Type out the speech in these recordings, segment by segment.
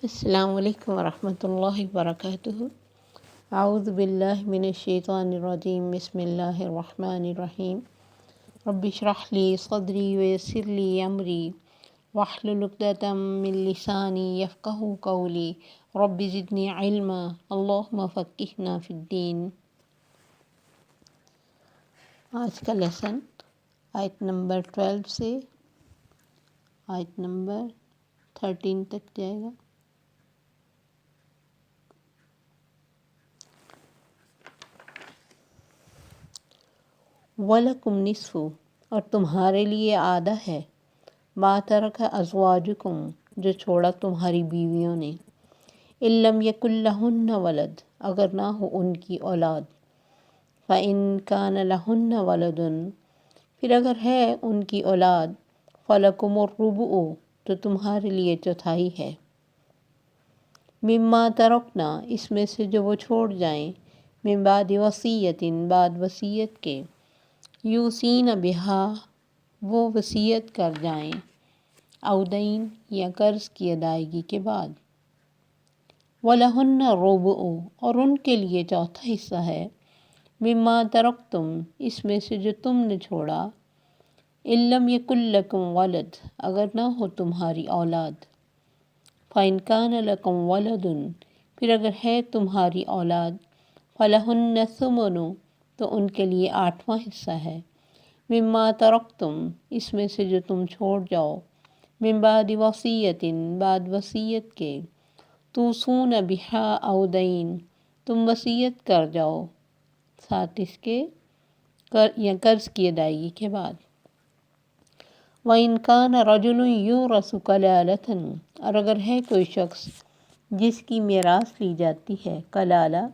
السلام علیکم ورحمۃ اللہ وبرکاتہ۔ اعوذ باللہ من الشیطان الرجیم، بسم اللہ الرحمن الرحیم۔ رب اشرح لی صدری ویسر لی امری واحلل عقدۃ من لسانی یفقہوا قولی رب زدنی علما اللہم فقہنا فی الدین۔ آج کا لیسن آیت نمبر 12 سے آیت نمبر 13 تک جائے گا۔ وَلَكُمْ نِصْفُ، اور تمہارے لیے آدھا ہے، مَا تَرَكَ أَزْوَاجُكُمْ، جو چھوڑا تمہاری بیویوں نے، إِن لَّمْ يَكُن لَّهُنَّ وَلَدٌ، اگر نہ ہو ان کی اولاد، فَإِن كَانَ لَهُنَّ وَلَدٌ، پھر اگر ہے ان کی اولاد، فَلَكُمُ الرُّبُعُ، تو تمہارے لیے چوتھائی ہے، مِمَّا تَرَكْنَا، اس میں سے جو وہ چھوڑ جائیں، مِن بَعْدِ وَصِيَّةٍ، بعد وصیت کے، یوصین بہا، وہ وصیت کر جائیں، او دین، یا قرض کی ادائیگی کے بعد، وَلَهُنَّ الرُّبُعُ، اور ان کے لیے چوتھا حصہ ہے، مما ترکتم، اس میں سے جو تم نے چھوڑا، ان لم یکن لکم ولد، اگر نہ ہو تمہاری اولاد، فَإِن كَانَ لَكُمْ وَلَدٌ، پھر اگر ہے تمہاری اولاد، فَلَهُنَّ الثُّمُنُ، تو ان کے لیے 8واں حصہ ہے، مما ترکتم، اس میں سے جو تم چھوڑ جاؤ، من بعد وصیۃ، بعد وصیت کے، توصون بہا او دین، تم وصیت کر جاؤ ساتھ اس کے یا قرض کی ادائیگی کے بعد، وَإِن كَانَ رَجُلٌ يُورَثُ كَلَالَةً، اور اگر ہے کوئی شخص جس کی میراث لی جاتی ہے، کلالہ،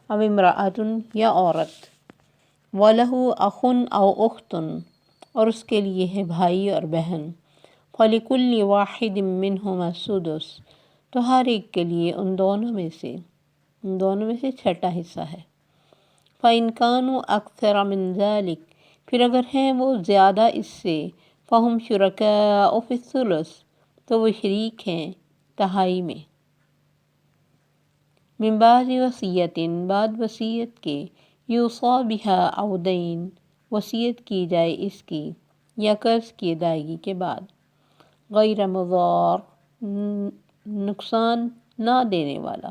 او امرأۃ، یا عورت، وَلَهُ أَخٌ أَوْ أُخْتٌ، اور اس کے لیے ہے بھائی اور بہن، فَلِكُلِّ وَاحِدٍ مِّنْهُمَا السُّدُسُ، تو ہر ایک کے لیے ان دونوں میں سے چھٹا حصہ ہے، فَإِن كَانُوا أَكْثَرَ مِن ذَلِكَ، پھر اگر ہیں وہ زیادہ اس سے، فَهُمْ شُرَكَاءُ فِي الثُّلُثِ، تو وہ شریک ہیں تہائی میں، من بعد وصیۃ، بعد وصیت کے، یوصی بہا او دین، وصیت کی جائے اس کی یا قرض کی ادائیگی کے بعد، غیر مضار، نقصان نہ دینے والا،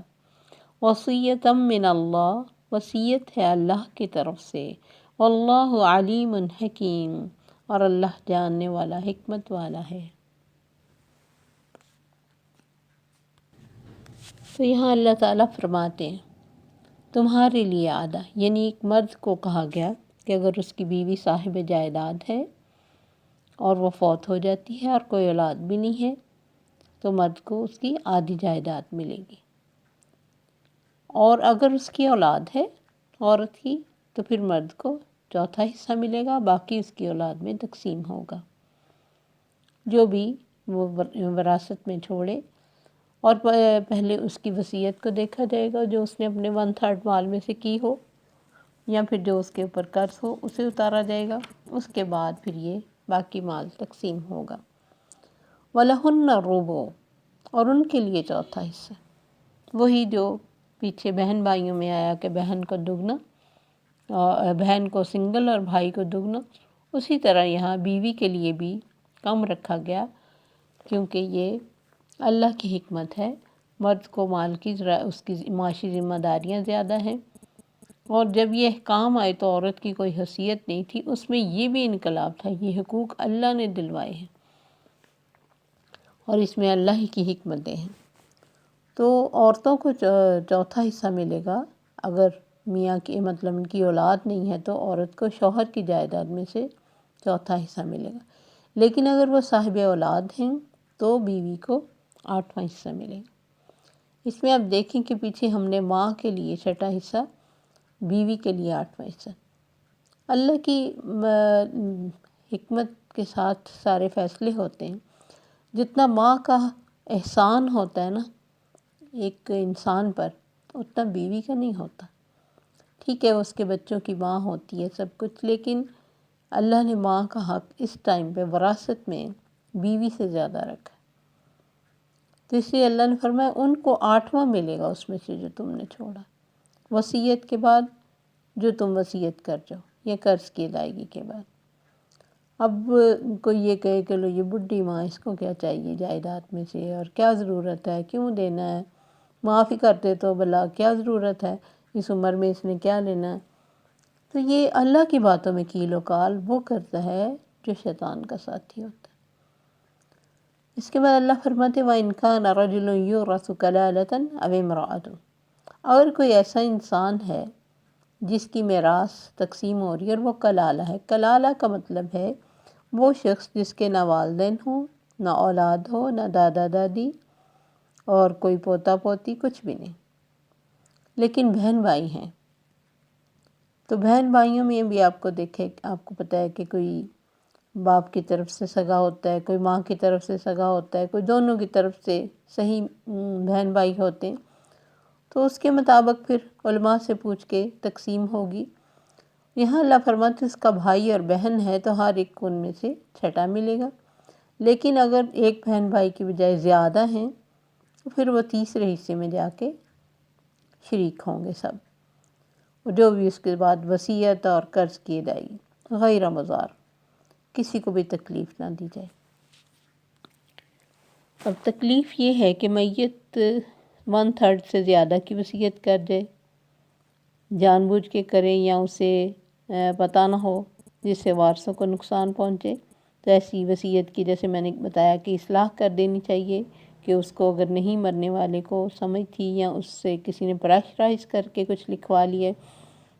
وصیۃ من اللہ، وصیت ہے اللہ کی طرف سے، واللہ علیم حکیم، اور اللہ جاننے والا، حکمت والا ہے۔ تو یہاں اللہ تعالیٰ فرماتے ہیں تمہارے لیے آدھا، یعنی ایک مرد کو کہا گیا کہ اگر اس کی بیوی صاحب جائیداد ہے اور وہ فوت ہو جاتی ہے اور کوئی اولاد بھی نہیں ہے، تو مرد کو اس کی آدھی جائیداد ملے گی، اور اگر اس کی اولاد ہے عورت کی، تو پھر مرد کو چوتھا حصہ ملے گا، باقی اس کی اولاد میں تقسیم ہوگا، جو بھی وہ وراثت میں چھوڑے، اور پہلے اس کی وصیت کو دیکھا جائے گا جو اس نے اپنے 1/3 مال میں سے کی ہو، یا پھر جو اس کے اوپر قرض ہو اسے اتارا جائے گا، اس کے بعد پھر یہ باقی مال تقسیم ہوگا، وَلَهُنَّ الرُّبُعُ، اور ان کے لیے چوتھا حصہ، وہی جو پیچھے بہن بھائیوں میں آیا کہ بہن کو دگنا، بہن کو سنگل اور بھائی کو دگنا، اسی طرح یہاں بیوی کے لیے بھی کم رکھا گیا، کیونکہ یہ اللہ کی حکمت ہے، مرد کو مال کی اس کی معاشی ذمہ داریاں زیادہ ہیں، اور جب یہ احکام آئے تو عورت کی کوئی حیثیت نہیں تھی، اس میں یہ بھی انقلاب تھا، یہ حقوق اللہ نے دلوائے ہیں، اور اس میں اللہ ہی کی حکمتیں ہیں۔ تو عورتوں کو چوتھا حصہ ملے گا، اگر میاں کی مطلب ان کی اولاد نہیں ہے تو عورت کو شوہر کی جائیداد میں سے چوتھا حصہ ملے گا، لیکن اگر وہ صاحب اولاد ہیں تو بیوی کو 8واں حصہ ملے گا۔ اس میں آپ دیکھیں کہ پیچھے ہم نے ماں کے لیے چھٹا حصہ، بیوی کے لیے 8واں حصہ، اللہ کی حکمت کے ساتھ سارے فیصلے ہوتے ہیں، جتنا ماں کا احسان ہوتا ہے نا ایک انسان پر، اتنا بیوی کا نہیں ہوتا، ٹھیک ہے اس کے بچوں کی ماں ہوتی ہے سب کچھ، لیکن اللہ نے ماں کا حق اس ٹائم پہ وراثت میں بیوی سے زیادہ رکھا، تو اس لیے اللہ نے فرمایا ان کو 8واں ملے گا اس میں سے جو تم نے چھوڑا، وصیت کے بعد جو تم وصیت کر جاؤ یا قرض کی ادائیگی کے بعد۔ اب کوئی یہ کہے کہ لو یہ بڈھی ماں، اس کو کیا چاہیے جائیداد میں سے، اور کیا ضرورت ہے، کیوں دینا ہے، معافی کرتے تو بھلا کیا ضرورت ہے، اس عمر میں اس نے کیا لینا ہے۔ تو یہ اللہ کی باتوں میں کیل و کال وہ کرتا ہے جو شیطان کا ساتھی ہوتا ہے۔ اس کے بعد اللہ فرماتے وَإِنْ كَانَ رَجُلٌ يُورَثُ كَلَالَةً أَوِ امْرَأَةٌ، اگر کوئی ایسا انسان ہے جس کی میراث تقسیم ہو رہی ہے اور وہ کلالہ ہے۔ کلالہ کا مطلب ہے وہ شخص جس کے نہ والدین ہوں، نہ اولاد ہو، نہ دادا دادی اور کوئی پوتا پوتی، کچھ بھی نہیں، لیکن بہن بھائی ہیں۔ تو بہن بھائیوں میں بھی آپ کو دیکھے، آپ کو پتہ ہے کہ کوئی باپ کی طرف سے سگا ہوتا ہے، کوئی ماں کی طرف سے سگا ہوتا ہے، کوئی دونوں کی طرف سے صحیح بہن بھائی ہوتے ہیں، تو اس کے مطابق پھر علماء سے پوچھ کے تقسیم ہوگی۔ یہاں اللہ فرماتے اس کا بھائی اور بہن ہے تو ہر ایک کو ان میں سے 6 ملے گا، لیکن اگر ایک بہن بھائی کی بجائے زیادہ ہیں تو پھر وہ تیسرے حصے میں جا کے شریک ہوں گے سب، اور جو بھی اس کے بعد وصیت اور قرض کی ادائیگی، غیر مضار، کسی کو بھی تکلیف نہ دی جائے۔ اب تکلیف یہ ہے کہ میت 1/3 سے زیادہ کی وصیت کر دے، جان بوجھ کے کرے یا اسے پتہ نہ ہو، جس سے وارثوں کو نقصان پہنچے، تو ایسی وصیت کی جیسے میں نے بتایا کہ اصلاح کر دینی چاہیے، کہ اس کو اگر نہیں مرنے والے کو سمجھ تھی یا اس سے کسی نے پریشرائز کر کے کچھ لکھوا لیے،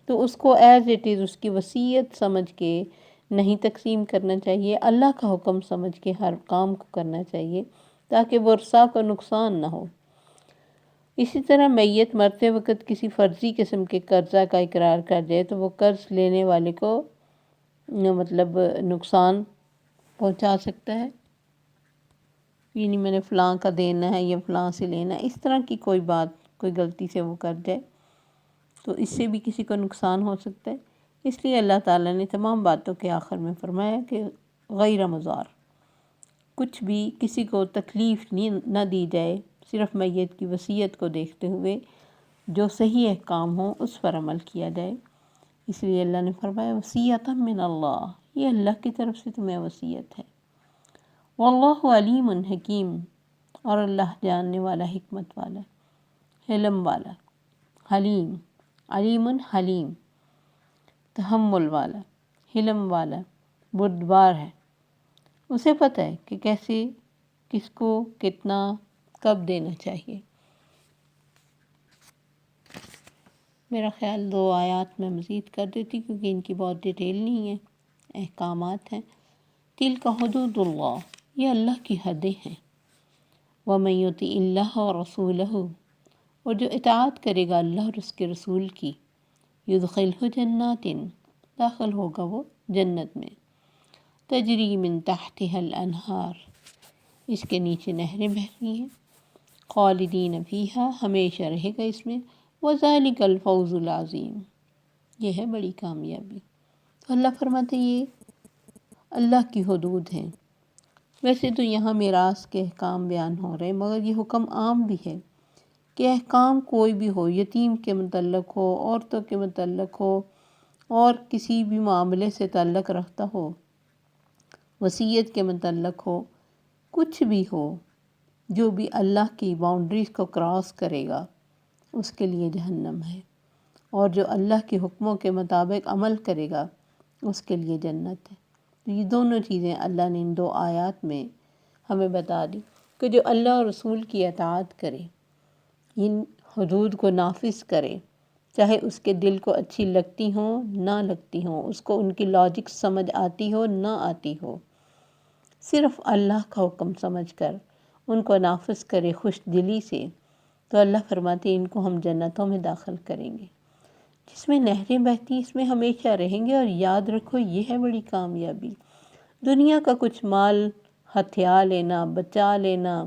تو اس کو ایز اٹ از اس کی وصیت سمجھ کے نہیں تقسیم کرنا چاہیے، اللہ کا حکم سمجھ کے ہر کام کو کرنا چاہیے تاکہ ورثاء کو نقصان نہ ہو۔ اسی طرح میت مرتے وقت کسی فرضی قسم کے قرضہ کا اقرار کر جائے تو وہ قرض لینے والے کو مطلب نقصان پہنچا سکتا ہے، یعنی میں نے فلاں کا دینا ہے یا فلاں سے لینا ہے، اس طرح کی کوئی بات کوئی غلطی سے وہ کر جائے تو اس سے بھی کسی کو نقصان ہو سکتا ہے۔ اس لیے اللہ تعالیٰ نے تمام باتوں کے آخر میں فرمایا کہ غیر مضار، کچھ بھی کسی کو تکلیف نہ دی جائے، صرف میت کی وصیت کو دیکھتے ہوئے جو صحیح احکام ہوں اس پر عمل کیا جائے۔ اس لیے اللہ نے فرمایا وصیۃ من اللہ، یہ اللہ کی طرف سے تمہیں وصیت ہے۔ واللہ علیم حکیم، اور اللہ جاننے والا، حکمت والا، علم والا، حلیم، علیم حلیم، تحمل والا، حلم والا، بردبار ہے۔ اسے پتہ ہے کہ کیسے، کس کو، کتنا، کب دینا چاہیے۔ میرا خیال 2 آیات میں مزید کر دیتی کیونکہ ان کی بہت ڈیٹیل نہیں ہے، احکامات ہیں۔ تلک حدود اللہ، یہ اللہ کی حدیں ہیں۔ ومن یطع اللہ ورسولہ، اور جو اطاعت کرے گا اللہ اور اس کے رسول کی، یدخلہ جنات، داخل ہوگا وہ جنت میں، تجری من تحتها الانہار، اس کے نیچے نہریں بہ رہی ہیں، خالدین فیہا، ہمیشہ رہے گا اس میں، وذالک الفوز العظیم، یہ ہے بڑی کامیابی۔ تو اللہ فرماتے یہ اللہ کی حدود ہیں۔ ویسے تو یہاں میراث کے احکام بیان ہو رہے ہیں، مگر یہ حکم عام بھی ہے کہ احکام کوئی بھی ہو، یتیم کے متعلق ہو، عورتوں کے متعلق ہو، اور کسی بھی معاملے سے تعلق رکھتا ہو، وصیت کے متعلق ہو، کچھ بھی ہو، جو بھی اللہ کی باؤنڈریز کو کراس کرے گا اس کے لیے جہنم ہے، اور جو اللہ کے حکموں کے مطابق عمل کرے گا اس کے لیے جنت ہے۔ تو یہ دونوں چیزیں اللہ نے ان 2 آیات میں ہمیں بتا دی کہ جو اللہ اور رسول کی اطاعت کرے، ان حدود کو نافذ کرے، چاہے اس کے دل کو اچھی لگتی ہوں نہ لگتی ہوں، اس کو ان کی لاجک سمجھ آتی ہو نہ آتی ہو، صرف اللہ کا حکم سمجھ کر ان کو نافذ کرے خوش دلی سے، تو اللہ فرماتے ہیں ان کو ہم جنتوں میں داخل کریں گے، جس میں نہریں بہتی، اس میں ہمیشہ رہیں گے۔ اور یاد رکھو یہ ہے بڑی کامیابی، دنیا کا کچھ مال ہتھیا لینا، بچا لینا،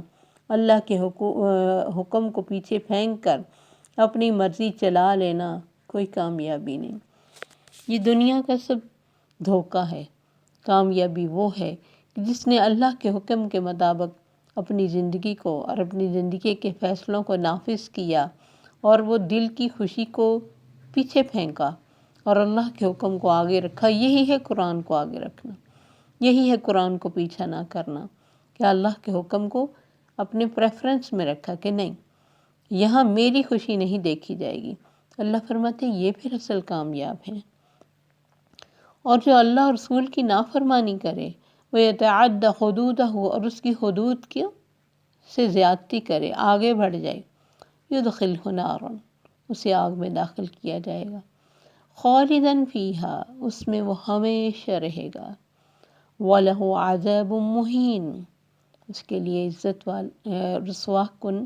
اللہ کے حکم کو پیچھے پھینک کر اپنی مرضی چلا لینا کوئی کامیابی نہیں، یہ دنیا کا سب دھوکہ ہے۔ کامیابی وہ ہے کہ جس نے اللہ کے حکم کے مطابق اپنی زندگی کو اور اپنی زندگی کے فیصلوں کو نافذ کیا اور وہ دل کی خوشی کو پیچھے پھینکا اور اللہ کے حکم کو آگے رکھا، یہی ہے قرآن کو آگے رکھنا، یہی ہے قرآن کو پیچھا نہ کرنا، کہ اللہ کے حکم کو اپنے پریفرنس میں رکھا کہ نہیں، یہاں میری خوشی نہیں دیکھی جائے گی۔ اللہ فرماتے ہیں یہ پھر اصل کامیاب ہیں۔ اور جو اللہ اور رسول کی نافرمانی کرے، وہ یتعدی حدودہ، اور اس کی حدود کی سے زیادتی کرے، آگے بڑھ جائے، یدخلہ نارا، اسے آگ میں داخل کیا جائے گا، خالداً فیہا، اس میں وہ ہمیشہ رہے گا، وَلَهُ عَذَابٌ مُّہِینٌ، اس کے لیے رسوا کن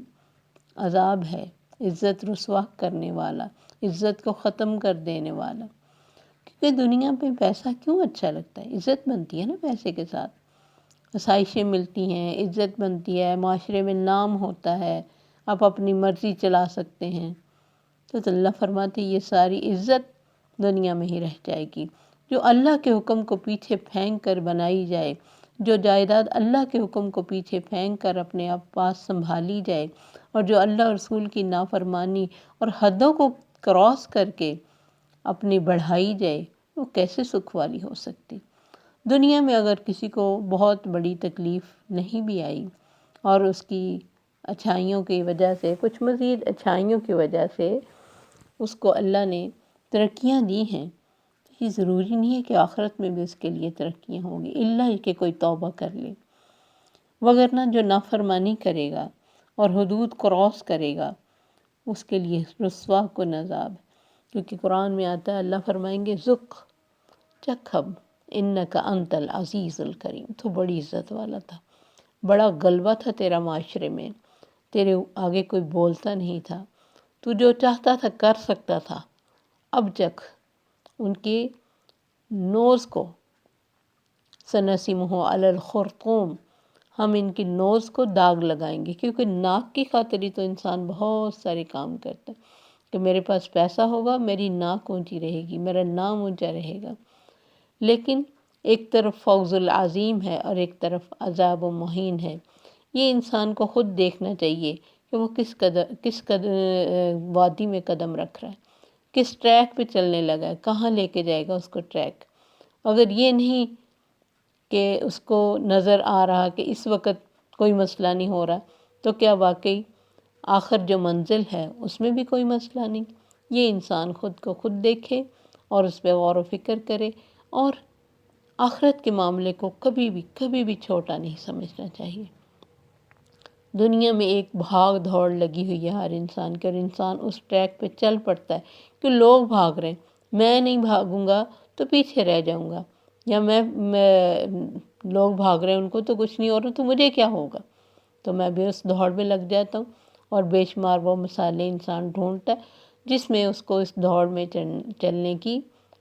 عذاب ہے، عزت رسوا کرنے والا، عزت کو ختم کر دینے والا۔ کیونکہ دنیا پہ پیسہ کیوں اچھا لگتا ہے؟ عزت بنتی ہے نا پیسے کے ساتھ، آسائشیں ملتی ہیں، عزت بنتی ہے، معاشرے میں نام ہوتا ہے، آپ اپنی مرضی چلا سکتے ہیں۔ تو اللہ فرماتے یہ ساری عزت دنیا میں ہی رہ جائے گی۔ جو اللہ کے حکم کو پیچھے پھینک کر بنائی جائے، جو جائیداد اللہ کے حکم کو پیچھے پھینک کر اپنے آپ پاس سنبھالی جائے، اور جو اللہ اور رسول کی نافرمانی اور حدوں کو کراس کر کے اپنی بڑھائی جائے، وہ کیسے سکھ والی ہو سکتی؟ دنیا میں اگر کسی کو بہت بڑی تکلیف نہیں بھی آئی اور اس کی اچھائیوں کی وجہ سے، کچھ مزید اچھائیوں کی وجہ سے اس کو اللہ نے ترقیاں دی ہیں، تو یہ ضروری نہیں ہے کہ آخرت میں بھی اس کے لیے ترقیاں ہوں گی، الا کہ کوئی توبہ کر لے۔ وگرنہ جو نافرمانی کرے گا اور حدود کراس کرے گا، اس کے لیے رسوا کن عذاب، کیونکہ قرآن میں آتا ہے اللہ فرمائیں گے ذق، چکھ اب، انک انت العزیز الکریم، تو بڑی عزت والا تھا، بڑا غلبہ تھا تیرا معاشرے میں، تیرے آگے کوئی بولتا نہیں تھا، تو جو چاہتا تھا کر سکتا تھا، اب چکھ۔ ان کے نوز کو سنسمہ علی الخرطوم، ہم ان کی نوز کو داغ لگائیں گے، کیونکہ ناک کی خاطر ہی تو انسان بہت سارے کام کرتا ہے، کہ میرے پاس پیسہ ہوگا، میری ناک اونچی رہے گی، میرا نام اونچا رہے گا، لیکن ایک طرف فوز العظیم ہے اور ایک طرف عذاب و مہین ہے۔ یہ انسان کو خود دیکھنا چاہیے کہ وہ کس وادی میں قدم رکھ رہا ہے، کس ٹریک پہ چلنے لگا ہے، کہاں لے کے جائے گا اس کو ٹریک۔ اگر یہ نہیں کہ اس کو نظر آ رہا کہ اس وقت کوئی مسئلہ نہیں ہو رہا، تو کیا واقعی آخر جو منزل ہے اس میں بھی کوئی مسئلہ نہیں؟ یہ انسان خود کو خود دیکھے اور اس پہ غور و فکر کرے، اور آخرت کے معاملے کو کبھی بھی چھوٹا نہیں سمجھنا چاہیے۔ دنیا میں ایک بھاگ دوڑ لگی ہوئی ہے ہر انسان کے، اور انسان اس ٹریک پہ چل پڑتا ہے کہ لوگ بھاگ رہے ہیں، میں نہیں بھاگوں گا تو پیچھے رہ جاؤں گا، یا میں لوگ بھاگ رہے ہیں ان کو تو کچھ نہیں ہو رہا تو مجھے کیا ہوگا، تو میں بھی اس دوڑ میں لگ جاتا ہوں، اور بے شمار وہ مثالیں انسان ڈھونڈتا ہے جس میں اس کو اس دوڑ میں چلنے کی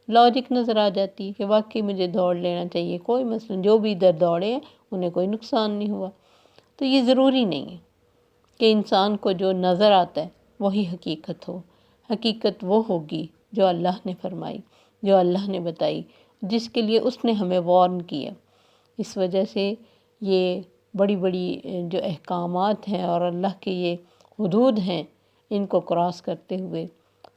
لاجک نظر آ جاتی ہے کہ واقعی مجھے دوڑ لینا چاہیے، کوئی مسئلہ، جو بھی ادھر دوڑے ہیں انہیں کوئی نقصان نہیں ہوا۔ تو یہ ضروری نہیں ہے کہ انسان کو جو نظر آتا ہے وہی حقیقت ہو، حقیقت وہ ہوگی جو اللہ نے فرمائی، جو اللہ نے بتائی، جس کے لیے اس نے ہمیں وارن کیا۔ اس وجہ سے یہ بڑی جو احکامات ہیں اور اللہ کے یہ حدود ہیں، ان کو کراس کرتے ہوئے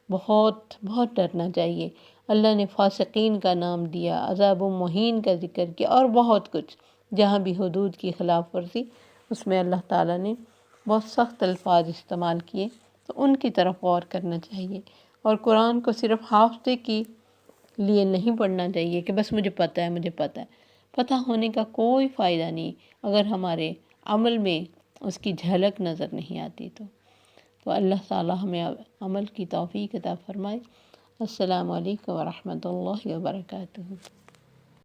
بہت ڈرنا چاہیے۔ اللہ نے فاسقین کا نام دیا، عذاب و مہین کا ذکر کیا، اور بہت کچھ، جہاں بھی حدود کی خلاف ورزی، اس میں اللہ تعالیٰ نے بہت سخت الفاظ استعمال کیے، تو ان کی طرف غور کرنا چاہیے، اور قرآن کو صرف حافظے کی لیے نہیں پڑھنا چاہیے کہ بس مجھے پتہ ہے۔ پتہ ہونے کا کوئی فائدہ نہیں اگر ہمارے عمل میں اس کی جھلک نظر نہیں آتی تو اللہ تعالیٰ ہمیں عمل کی توفیق عطا فرمائے۔ السلام علیکم ورحمۃ اللہ وبرکاتہ۔